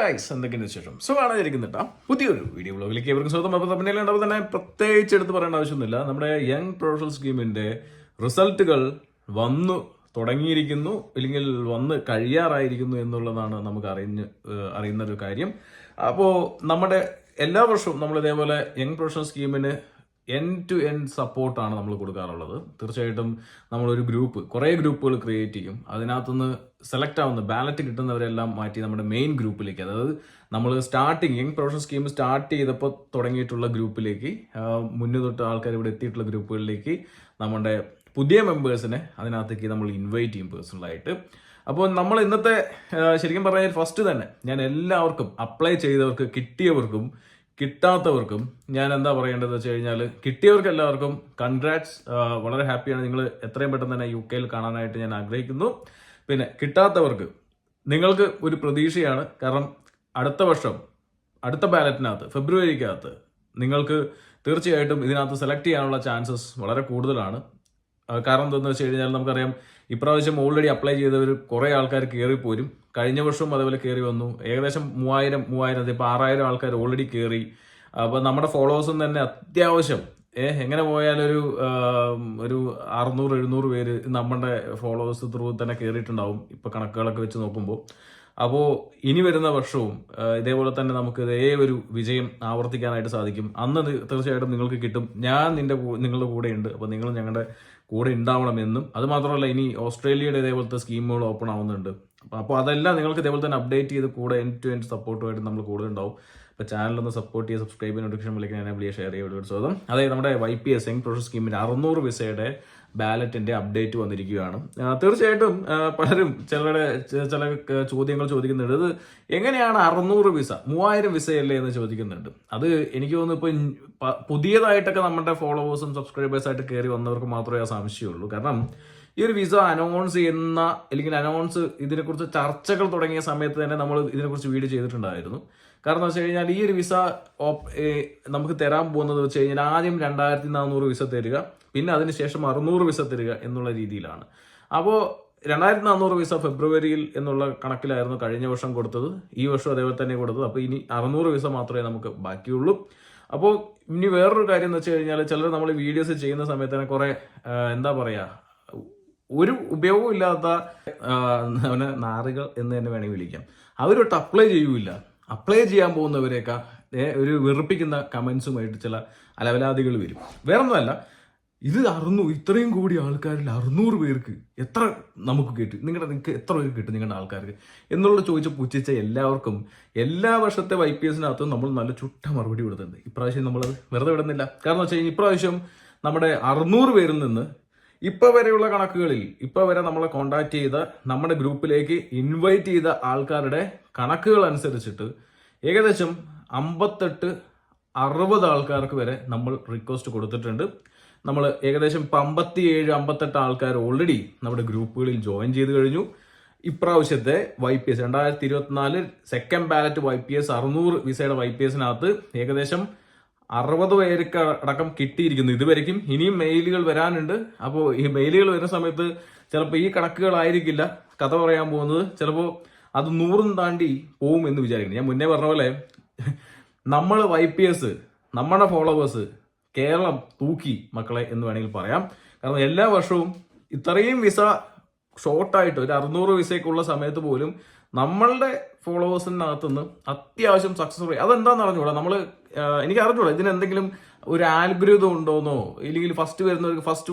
Guys, എന്തൊക്കെയാണ് വിശേഷം? സുഖമായിരിക്കുന്നുട്ടാ. പുതിയൊരു വീഡിയോ ബ്ലോഗിലേക്ക് ഇവർക്ക് സ്വന്തം. അപ്പോൾ തമ്മിൽ ഉണ്ടാവും തന്നെ പ്രത്യേകിച്ച് എടുത്ത് പറയേണ്ട ആവശ്യമൊന്നുമില്ല. നമ്മുടെ യങ് പ്രൊഫഷണൽ സ്കീമിന്റെ റിസൾട്ടുകൾ വന്നു തുടങ്ങിയിരിക്കുന്നു, അല്ലെങ്കിൽ വന്ന് കഴിയാറായിരിക്കുന്നു എന്നുള്ളതാണ് നമുക്ക് അറിയുന്ന ഒരു കാര്യം. അപ്പോൾ നമ്മുടെ എല്ലാ വർഷവും നമ്മൾ ഇതേപോലെ യങ് പ്രൊഫഷണൽ സ്കീമിന് എൻഡ് ടു എൻഡ് സപ്പോർട്ടാണ് നമ്മൾ കൊടുക്കാറുള്ളത്. തീർച്ചയായിട്ടും നമ്മളൊരു കുറേ ഗ്രൂപ്പുകൾ ക്രിയേറ്റ് ചെയ്യും. അതിനകത്തുനിന്ന് സെലക്ട് ആവുന്ന ബാലറ്റ് കിട്ടുന്നവരെല്ലാം മാറ്റി നമ്മുടെ മെയിൻ ഗ്രൂപ്പിലേക്ക്, അതായത് നമ്മൾ യങ് പ്രൊഫഷണൽ സ്കീം സ്റ്റാർട്ട് ചെയ്തപ്പോൾ തുടങ്ങിയിട്ടുള്ള ഗ്രൂപ്പിലേക്ക്, മുന്നേ തൊട്ട് ആൾക്കാർ ഇവിടെ എത്തിയിട്ടുള്ള ഗ്രൂപ്പുകളിലേക്ക് നമ്മുടെ പുതിയ മെമ്പേഴ്സിനെ അതിനകത്തേക്ക് നമ്മൾ ഇൻവൈറ്റ് ചെയ്യും പേഴ്സണലായിട്ട്. അപ്പോൾ നമ്മൾ ഇന്നത്തെ ശരിക്കും പറഞ്ഞാൽ ഫസ്റ്റ് തന്നെ ഞാൻ എല്ലാവർക്കും അപ്ലൈ ചെയ്തവർക്ക്, കിട്ടിയവർക്കും കിട്ടാത്തവർക്കും ഞാൻ എന്താ പറയേണ്ടതെന്ന് വെച്ച് കഴിഞ്ഞാൽ, കിട്ടിയവർക്ക് എല്ലാവർക്കും കൺഗ്രാറ്റ്സ്, വളരെ ഹാപ്പിയാണ്. നിങ്ങൾ എത്രയും പെട്ടെന്ന് തന്നെ UK കാണാനായിട്ട് ഞാൻ ആഗ്രഹിക്കുന്നു. പിന്നെ കിട്ടാത്തവർക്ക് നിങ്ങൾക്ക് ഒരു പ്രതീക്ഷയാണ്. കാരണം അടുത്ത വർഷം അടുത്ത ബാലറ്റിനകത്ത് ഫെബ്രുവരിക്കകത്ത് നിങ്ങൾക്ക് തീർച്ചയായിട്ടും ഇതിനകത്ത് സെലക്ട് ചെയ്യാനുള്ള ചാൻസസ് വളരെ കൂടുതലാണ്. കാരണം എന്താണെന്ന് വെച്ച് കഴിഞ്ഞാൽ നമുക്കറിയാം, ഇപ്രാവശ്യം ഓൾറെഡി അപ്ലൈ ചെയ്തവർ കുറേ ആൾക്കാർ കയറിപ്പോരും. കഴിഞ്ഞ വർഷവും അതേപോലെ കയറി വന്നു. ഏകദേശം 3000 ഇപ്പോൾ 6000 ആൾക്കാർ ഓൾറെഡി കയറി. അപ്പോൾ നമ്മുടെ ഫോളോവേഴ്സും തന്നെ അത്യാവശ്യം എങ്ങനെ പോയാലൊരു 600-700 പേര് നമ്മുടെ ഫോളോവേഴ്സ് ത്രൂ തന്നെ കയറിയിട്ടുണ്ടാവും ഇപ്പോൾ കണക്കുകളൊക്കെ വെച്ച് നോക്കുമ്പോൾ. അപ്പോൾ ഇനി വരുന്ന വർഷവും ഇതേപോലെ തന്നെ നമുക്ക് ഇതേ ഒരു വിജയം ആവർത്തിക്കാനായിട്ട് സാധിക്കും. അന്ന് തീർച്ചയായിട്ടും നിങ്ങൾക്ക് കിട്ടും. ഞാൻ നിങ്ങളുടെ കൂടെ ഉണ്ട്, അപ്പോൾ നിങ്ങൾ ഞങ്ങളുടെ കൂടെ ഉണ്ടാവണമെന്നും, അത് മാത്രമല്ല ഇനി ഓസ്ട്രേലിയയുടെ ഇതേപോലത്തെ സ്കീമുകൾ ഓപ്പൺ ആവുന്നുണ്ട്. അപ്പോൾ അതെല്ലാം നിങ്ങൾക്ക് ഇതേപോലെ തന്നെ അപ്ഡേറ്റ് ചെയ്ത് കൂടെ എൻഡ് ടു എൻഡ് സപ്പോർട്ടുമായിട്ട് നമ്മൾ കൂടെ ഉണ്ടാവും. അപ്പോൾ ചാനലൊന്ന് സപ്പോർട്ട് ചെയ്യുക, സബ്സ്ക്രൈബ് ചെയ്യുക, നോട്ടിഫിക്കേഷൻ വിളിക്കാൻ എനേബിൾ ചെയ്യുക, ഷെയർ ചെയ്യുക. സ്വാഗതം. അതായത് നമ്മുടെ YPS യങ് പ്രൊഫഷണൽ സ്കീമിന് 600 വിസയുടെ ബാലറ്റിന്റെ അപ്ഡേറ്റ് വന്നിരിക്കുകയാണ്. തീർച്ചയായിട്ടും പലരും ചില ചോദ്യങ്ങൾ ചോദിക്കുന്നുണ്ട്. ഇത് എങ്ങനെയാണ് 600 വിസ, 3000 വിസയല്ലേ എന്ന് ചോദിക്കുന്നുണ്ട്. അത് എനിക്ക് തോന്നുന്നു ഇപ്പോൾ പുതിയതായിട്ടൊക്കെ നമ്മുടെ ഫോളോവേഴ്സും സബ്സ്ക്രൈബേഴ്സായിട്ട് കയറി വന്നവർക്ക് മാത്രമേ ആ സംശയമുള്ളൂ. കാരണം ഈ ഒരു വിസ അനൗൺസ് ചെയ്യുന്ന, അല്ലെങ്കിൽ ഇതിനെക്കുറിച്ച് ചർച്ചകൾ തുടങ്ങിയ സമയത്ത് തന്നെ നമ്മൾ ഇതിനെക്കുറിച്ച് വീഡിയോ ചെയ്തിട്ടുണ്ടായിരുന്നു. കാരണം എന്ന് വെച്ച് കഴിഞ്ഞാൽ ഈ ഒരു വിസ നമുക്ക് തരാൻ പോകുന്നത് വെച്ച് കഴിഞ്ഞാൽ ആദ്യം 2400 വിസ തരിക, പിന്നെ അതിനുശേഷം 600 വിസ തരിക എന്നുള്ള രീതിയിലാണ്. അപ്പോൾ 2400 വിസ ഫെബ്രുവരിയിൽ എന്നുള്ള കണക്കിലായിരുന്നു കഴിഞ്ഞ വർഷം കൊടുത്തത്. ഈ വർഷം അതേപോലെ തന്നെ കൊടുത്തത്. അപ്പോൾ ഇനി 600 വിസ മാത്രമേ നമുക്ക് ബാക്കിയുള്ളൂ. അപ്പോൾ ഇനി വേറൊരു കാര്യം എന്ന് വെച്ച് കഴിഞ്ഞാൽ, ചിലർ നമ്മൾ വീഡിയോസ് ചെയ്യുന്ന സമയത്ത് തന്നെ കുറെ എന്താ പറയുക, ഒരു ഉപയോഗവും ഇല്ലാത്ത നാറുകൾ എന്ന് തന്നെ വേണമെങ്കിൽ വിളിക്കാം. അവരൊട്ട് അപ്ലൈ ചെയ്യൂല. അപ്ലൈ ചെയ്യാൻ പോകുന്നവരെയൊക്കെ ഒരു വെറുപ്പിക്കുന്ന കമന്റ്സുമായിട്ട് ചില അലവലാദികൾ വരും. വേറൊന്നുമല്ല, ഇത് ഇത്രയും കൂടി ആൾക്കാരിൽ 600 പേർക്ക് എത്ര നമുക്ക് കിട്ടും, നിങ്ങൾക്ക് എത്ര പേർക്ക് കിട്ടും നിങ്ങളുടെ ആൾക്കാർക്ക് എന്നുള്ള ചോദിച്ച് പുച്ഛിച്ച എല്ലാവർക്കും എല്ലാ വർഷത്തെ YPSനകത്തും നമ്മൾ നല്ല ചുട്ട മറുപടി കൊടുത്തിട്ടുണ്ട്. ഇപ്രാവശ്യം നമ്മളത് വെറുതെ വിടുന്നില്ല. കാരണം വെച്ച് കഴിഞ്ഞാൽ ഇപ്രാവശ്യം നമ്മുടെ 600 പേരിൽ നിന്ന് ഇപ്പൊ വരെയുള്ള കണക്കുകളിൽ, ഇപ്പൊ വരെ നമ്മളെ കോണ്ടാക്ട് ചെയ്ത, നമ്മുടെ ഗ്രൂപ്പിലേക്ക് ഇൻവൈറ്റ് ചെയ്ത ആൾക്കാരുടെ കണക്കുകൾ അനുസരിച്ചിട്ട് ഏകദേശം 58-60 ആൾക്കാർക്ക് വരെ നമ്മൾ റിക്വസ്റ്റ് കൊടുത്തിട്ടുണ്ട്. നമ്മൾ ഏകദേശം 57-58 ആൾക്കാർ ഓൾറെഡി നമ്മുടെ ഗ്രൂപ്പുകളിൽ ജോയിൻ ചെയ്ത് കഴിഞ്ഞു. ഇപ്രാവശ്യത്തെ YPS 2024 സെക്കൻഡ് ബാലറ്റ് YPS 600 വിസയുടെ YPSനകത്ത് ഏകദേശം 60 പേർക്ക് അടക്കം കിട്ടിയിരിക്കുന്നു ഇതുവരെയ്ക്കും. ഇനിയും മെയിലുകൾ വരാനുണ്ട്. അപ്പോൾ ഈ മെയിലുകൾ വരുന്ന സമയത്ത് ചിലപ്പോൾ ഈ കണക്കുകളായിരിക്കില്ല കഥ പറയാൻ പോകുന്നത്. ചിലപ്പോൾ അത് 100 താണ്ടി പോവും എന്ന് വിചാരിക്കുന്നു. ഞാൻ മുന്നേ പറഞ്ഞ പോലെ നമ്മൾ YPS, നമ്മുടെ ഫോളോവേഴ്സ് കേരളം തൂക്കി മക്കളെ എന്ന് വേണമെങ്കിൽ പറയാം. കാരണം എല്ലാ വർഷവും ഇത്രയും വിസ ഷോർട്ടായിട്ട് ഒരു 600 വിസയ്ക്കുള്ള സമയത്ത് പോലും നമ്മളുടെ ഫോളോവേഴ്സിനകത്തുനിന്ന് അത്യാവശ്യം സക്സസ് റേറ്റ് അതെന്താണെന്ന് അറിഞ്ഞൂടാ. എനിക്ക് അറിഞ്ഞൂടാ ഇതിനെന്തെങ്കിലും ഒരു ആൽഗോരിതം ഉണ്ടോന്നോ, ഇല്ലെങ്കിൽ ഫസ്റ്റ് വരുന്നവർക്ക്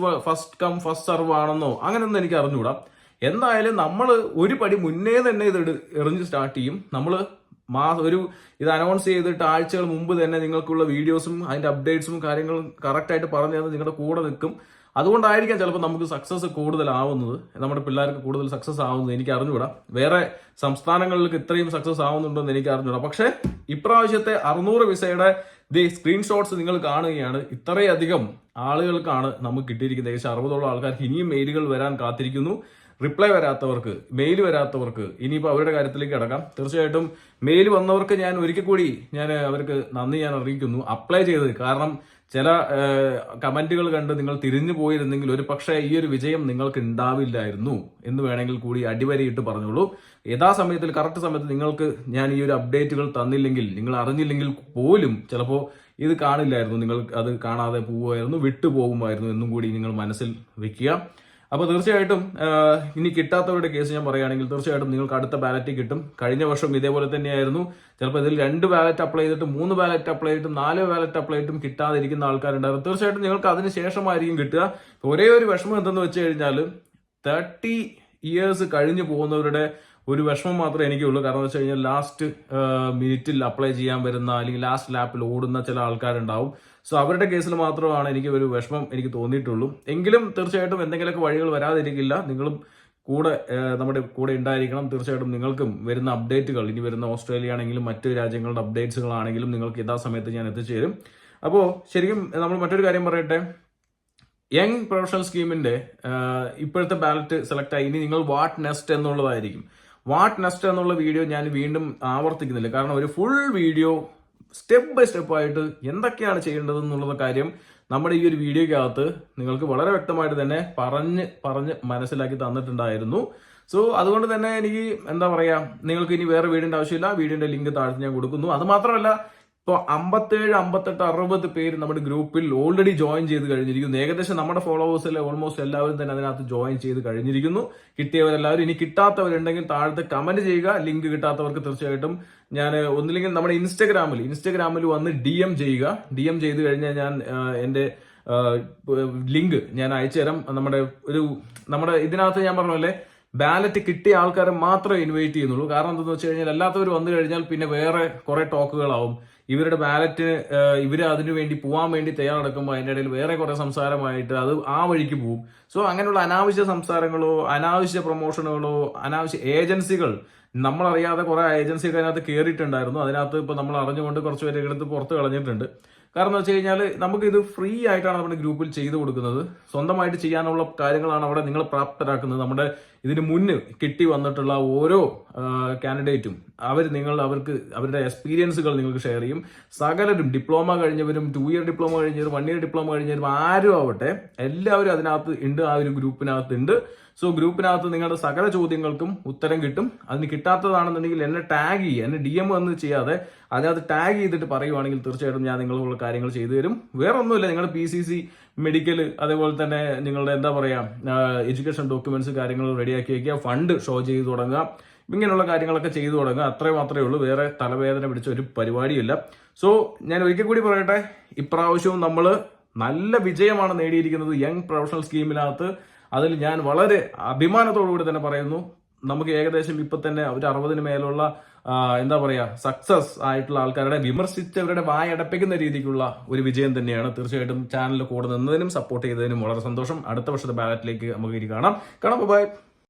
ഫസ്റ്റ് കം ഫസ്റ്റ് സർവ് ആണെന്നോ, അങ്ങനെയൊന്നും എനിക്ക് അറിഞ്ഞൂടാ. എന്തായാലും നമ്മൾ ഒരു പടി മുന്നേ തന്നെ ഇത് എറിഞ്ഞ് സ്റ്റാർട്ട് ചെയ്യും. നമ്മൾ ഇത് അനൗൺസ് ചെയ്തിട്ട് ആഴ്ചകൾ മുമ്പ് തന്നെ നിങ്ങൾക്കുള്ള വീഡിയോസും അതിന്റെ അപ്ഡേറ്റ്സും കാര്യങ്ങളും കറക്റ്റായിട്ട് പറഞ്ഞു തന്ന് നിങ്ങളുടെ കൂടെ നിൽക്കും. അതുകൊണ്ടായിരിക്കാം ചിലപ്പോൾ നമുക്ക് സക്സസ് കൂടുതലാവുന്നത്, നമ്മുടെ പിള്ളേർക്ക് കൂടുതൽ സക്സസ് ആവുന്നത്. എനിക്ക് അറിഞ്ഞുകൂടാ വേറെ സംസ്ഥാനങ്ങളിലേക്ക് ഇത്രയും സക്സസ് ആവുന്നുണ്ടോ എന്ന് എനിക്ക് അറിഞ്ഞുകൂടാ. പക്ഷെ ഇപ്രാവശ്യത്തെ 600 വിസയുടെ സ്ക്രീൻഷോട്ട്സ് നിങ്ങൾ കാണുകയാണ്. ഇത്രയധികം ആളുകൾക്കാണ് നമുക്ക് കിട്ടിയിരിക്കുന്നത്. ഏകദേശം 60ഓളം ആൾക്കാർക്ക് ഇനിയും മെയിലുകൾ വരാൻ കാത്തിരിക്കുന്നു. റിപ്ലൈ വരാത്തവർക്ക്, മെയിൽ വരാത്തവർക്ക് ഇനിയിപ്പോൾ അവരുടെ കാര്യത്തിലേക്ക് കിടക്കാം. തീർച്ചയായിട്ടും മെയിൽ വന്നവർക്ക് ഞാൻ ഒരിക്കൽ കൂടി അവർക്ക് നന്ദി ഞാൻ അറിയിക്കുന്നു. അപ്ലൈ ചെയ്തത് കാരണം ചില കമന്റുകൾ കണ്ട് നിങ്ങൾ തിരിഞ്ഞു പോയിരുന്നെങ്കിൽ ഒരു പക്ഷേ ഈ ഒരു വിജയം നിങ്ങൾക്ക് ഉണ്ടാവില്ലായിരുന്നു എന്ന് വേണമെങ്കിൽ കൂടി അടിവരയിട്ട് പറഞ്ഞോളൂ. യഥാസമയത്തിൽ കറക്റ്റ് സമയത്ത് നിങ്ങൾക്ക് ഞാൻ ഈ ഒരു അപ്ഡേറ്റുകൾ തന്നില്ലെങ്കിൽ, നിങ്ങൾ അറിഞ്ഞില്ലെങ്കിൽ പോലും ചിലപ്പോൾ ഇത് കാണില്ലായിരുന്നു, നിങ്ങൾ അത് കാണാതെ പോവുമായിരുന്നു, വിട്ടുപോകുമായിരുന്നു എന്നും കൂടി നിങ്ങൾ മനസ്സിൽ വെക്കുക. അപ്പോൾ തീർച്ചയായിട്ടും ഇനി കിട്ടാത്തവരുടെ കേസ് ഞാൻ പറയുകയാണെങ്കിൽ തീർച്ചയായിട്ടും നിങ്ങൾക്ക് അടുത്ത ബാലറ്റ് കിട്ടും. കഴിഞ്ഞ വർഷം ഇതേപോലെ തന്നെയായിരുന്നു. ചിലപ്പോൾ ഇതിൽ 2 ബാലറ്റ് അപ്ലൈ ചെയ്തിട്ട് 3 ബാലറ്റ് അപ്ലൈ ചെയ്തിട്ടും 4 ബാലറ്റ് അപ്ലൈ ചെയ്തിട്ടും കിട്ടാതിരിക്കുന്ന ആൾക്കാരുണ്ടായിരുന്നു. തീർച്ചയായിട്ടും നിങ്ങൾക്ക് അതിന് ശേഷമായിരിക്കും കിട്ടുക. ഒരേ ഒരു വിഷമം എന്തെന്ന് വെച്ച് കഴിഞ്ഞാൽ 30 ഇയേഴ്സ് കഴിഞ്ഞു പോകുന്നവരുടെ ഒരു വിഷമം മാത്രമേ എനിക്കുള്ളൂ. കാരണം വെച്ച് കഴിഞ്ഞാൽ ലാസ്റ്റ് മിനിറ്റിൽ അപ്ലൈ ചെയ്യാൻ വരുന്ന അല്ലെങ്കിൽ ലാസ്റ്റ് ലാപ്പിൽ ഓടുന്ന ചില ആൾക്കാരുണ്ടാവും. സോ അവരുടെ കേസിൽ മാത്രമാണ് എനിക്ക് ഒരു വിഷമം എനിക്ക് തോന്നിയിട്ടുള്ളൂ. എങ്കിലും തീർച്ചയായിട്ടും എന്തെങ്കിലുമൊക്കെ വഴികൾ വരാതിരിക്കില്ല. നിങ്ങളും കൂടെ നമ്മുടെ കൂടെ ഉണ്ടായിരിക്കണം. തീർച്ചയായിട്ടും നിങ്ങൾക്കും വരുന്ന അപ്ഡേറ്റുകൾ, ഇനി വരുന്ന ഓസ്ട്രേലിയ ആണെങ്കിലും മറ്റ് രാജ്യങ്ങളുടെ അപ്ഡേറ്റ്സുകളാണെങ്കിലും നിങ്ങൾക്ക് യഥാസമയത്ത് ഞാൻ എത്തിച്ചേരും. അപ്പോൾ ശരിക്കും നമ്മൾ മറ്റൊരു കാര്യം പറയട്ടെ, യങ് പ്രൊഫഷണൽ സ്കീമിന്റെ ഇപ്പോഴത്തെ ബാലറ്റ് സെലക്ട് ആയി. ഇനി നിങ്ങൾ വാട്ട് നെക്സ്റ്റ് എന്നുള്ളതായിരിക്കും. വാട്ട് നെക്സ്റ്റ് എന്നുള്ള വീഡിയോ ഞാൻ വീണ്ടും ആവർത്തിക്കുന്നില്ല. കാരണം ഒരു full video step by step ആയിട്ട് എന്തൊക്കെയാണ് ചെയ്യേണ്ടത് എന്നുള്ള കാര്യം നമ്മുടെ ഈ ഒരു വീഡിയോയ്ക്കകത്ത് നിങ്ങൾക്ക് വളരെ വ്യക്തമായിട്ട് തന്നെ പറഞ്ഞ് മനസ്സിലാക്കി തന്നിട്ടുണ്ടായിരുന്നു. സോ അതുകൊണ്ട് തന്നെ എനിക്ക് എന്താ പറയാ, നിങ്ങൾക്ക് ഇനി വേറെ വീഡിയോന്റെ ആവശ്യമില്ല. വീഡിയോന്റെ ലിങ്ക് താഴത്ത് ഞാൻ കൊടുക്കുന്നു. അത് മാത്രമല്ല, ഇപ്പോൾ 57, 58, 60 പേര് നമ്മുടെ ഗ്രൂപ്പിൽ ഓൾറെഡി ജോയിൻ ചെയ്ത് കഴിഞ്ഞിരിക്കുന്നു. ഏകദേശം നമ്മുടെ ഫോളോവേഴ്സിലെ ഓൾമോസ്റ്റ് എല്ലാവരും തന്നെ അതിനകത്ത് ജോയിൻ ചെയ്ത് കഴിഞ്ഞിരിക്കുന്നു. കിട്ടിയവരെല്ലാവരും. ഇനി കിട്ടാത്തവരുണ്ടെങ്കിൽ താഴത്ത് കമന്റ് ചെയ്യുക. ലിങ്ക് കിട്ടാത്തവർക്ക് തീർച്ചയായിട്ടും ഞാൻ ഒന്നില്ലെങ്കിൽ നമ്മുടെ ഇൻസ്റ്റഗ്രാമിൽ വന്ന് DM ചെയ്യുക. DM ചെയ്ത് കഴിഞ്ഞാൽ ഞാൻ എൻ്റെ ലിങ്ക് ഞാൻ അയച്ചു തരാം. നമ്മുടെ ഇതിനകത്ത് ഞാൻ പറഞ്ഞ പോലെ ബാലറ്റ് കിട്ടിയ ആൾക്കാരെ മാത്രമേ ഇൻവൈറ്റ് ചെയ്യുന്നുള്ളൂ. കാരണം എന്താണെന്ന് വെച്ച് കഴിഞ്ഞാൽ അല്ലാത്തവർ വന്നു കഴിഞ്ഞാൽ പിന്നെ വേറെ കുറെ ടോക്കുകളാവും. ഇവരുടെ ബാലറ്റിന് ഇവർ അതിനു വേണ്ടി പോകാൻ വേണ്ടി തയ്യാറെടുക്കുമ്പോൾ അതിൻ്റെ ഇടയിൽ വേറെ കുറെ സംസാരമായിട്ട് അത് ആ വഴിക്ക് പോകും. സോ അങ്ങനെയുള്ള അനാവശ്യ സംസാരങ്ങളോ അനാവശ്യ പ്രൊമോഷനുകളോ അനാവശ്യ ഏജൻസികൾ, നമ്മളറിയാതെ കുറെ ഏജൻസികൾ അതിനകത്ത് കയറിയിട്ടുണ്ടായിരുന്നു. അതിനകത്ത് ഇപ്പൊ നമ്മൾ അറിഞ്ഞുകൊണ്ട് കുറച്ച് പേരെ എടുത്ത് പുറത്ത് കളഞ്ഞിട്ടുണ്ട്. കാരണം എന്ന് വെച്ച് കഴിഞ്ഞാൽ നമുക്ക് ഇത് ഫ്രീ ആയിട്ടാണ് നമ്മുടെ ഗ്രൂപ്പിൽ ചെയ്തു കൊടുക്കുന്നത്. സ്വന്തമായിട്ട് ചെയ്യാനുള്ള കാര്യങ്ങളാണ് അവിടെ നിങ്ങൾ പ്രാപ്തരാക്കുന്നത്. നമ്മുടെ ഇതിന് മുന്നിൽ കിട്ടി വന്നിട്ടുള്ള ഓരോ കാൻഡിഡേറ്റും അവർക്ക് അവരുടെ എക്സ്പീരിയൻസുകൾ നിങ്ങൾക്ക് ഷെയർ ചെയ്യും. സകലരും ഡിപ്ലോമ കഴിഞ്ഞവരും 2 ഇയർ ഡിപ്ലോമ കഴിഞ്ഞവരും 1 ഇയർ ഡിപ്ലോമ കഴിഞ്ഞവരും ആരും ആവട്ടെ എല്ലാവരും അതിനകത്ത് ഉണ്ട്, ആ ഒരു ഗ്രൂപ്പിനകത്ത് ഉണ്ട്. സോ ഗ്രൂപ്പിനകത്ത് നിങ്ങളുടെ സകല ചോദ്യങ്ങൾക്കും ഉത്തരം കിട്ടും. അതിന് കിട്ടാത്തതാണെന്നുണ്ടെങ്കിൽ എന്നെ ടാഗ് ചെയ്യുക, എന്നെ DM ഒന്നും ചെയ്യാതെ അതിനകത്ത് ടാഗ് ചെയ്തിട്ട് പറയുവാണെങ്കിൽ തീർച്ചയായിട്ടും ഞാൻ നിങ്ങളുള്ള കാര്യങ്ങൾ ചെയ്തു തരും. വേറെ ഒന്നുമില്ല, നിങ്ങളുടെ PCC, മെഡിക്കൽ, അതേപോലെ തന്നെ നിങ്ങളുടെ എന്താ പറയാ എഡ്യൂക്കേഷൻ ഡോക്യുമെന്റ്സ് കാര്യങ്ങൾ റെഡിയാക്കി വയ്ക്കുക, ഫണ്ട് ഷോ ചെയ്ത് തുടങ്ങുക, ഇങ്ങനെയുള്ള കാര്യങ്ങളൊക്കെ ചെയ്തു തുടങ്ങുക. അത്രേ മാത്രമേ ഉള്ളൂ. വേറെ തലവേദന പിടിച്ച ഒരു പരിപാടിയില്ല. സോ ഞാൻ ഒരിക്കൽ കൂടി പറയട്ടെ, ഇപ്രാവശ്യവും നമ്മൾ നല്ല വിജയമാണ് നേടിയിരിക്കുന്നത് യങ് പ്രൊഫഷണൽ സ്കീമിനകത്ത്. അതിൽ ഞാൻ വളരെ അഭിമാനത്തോടുകൂടി തന്നെ പറയുന്നു, നമുക്ക് ഏകദേശം ഇപ്പൊ തന്നെ ഒരു 60-ന് മേലുള്ള എന്താ പറയാ സക്സസ് ആയിട്ടുള്ള ആൾക്കാരുടെ വിമർശിച്ചവരുടെ വായടപ്പിക്കുന്ന രീതിക്കുള്ള ഒരു വിജയം തന്നെയാണ്. തീർച്ചയായിട്ടും ചാനലിൽ കൂടെ നിന്നതിനും സപ്പോർട്ട് ചെയ്തതിനും വളരെ സന്തോഷം. അടുത്ത വർഷത്തെ ബാലറ്റിലേക്ക് നമുക്ക് ഇനി കാണാം. ബൈ.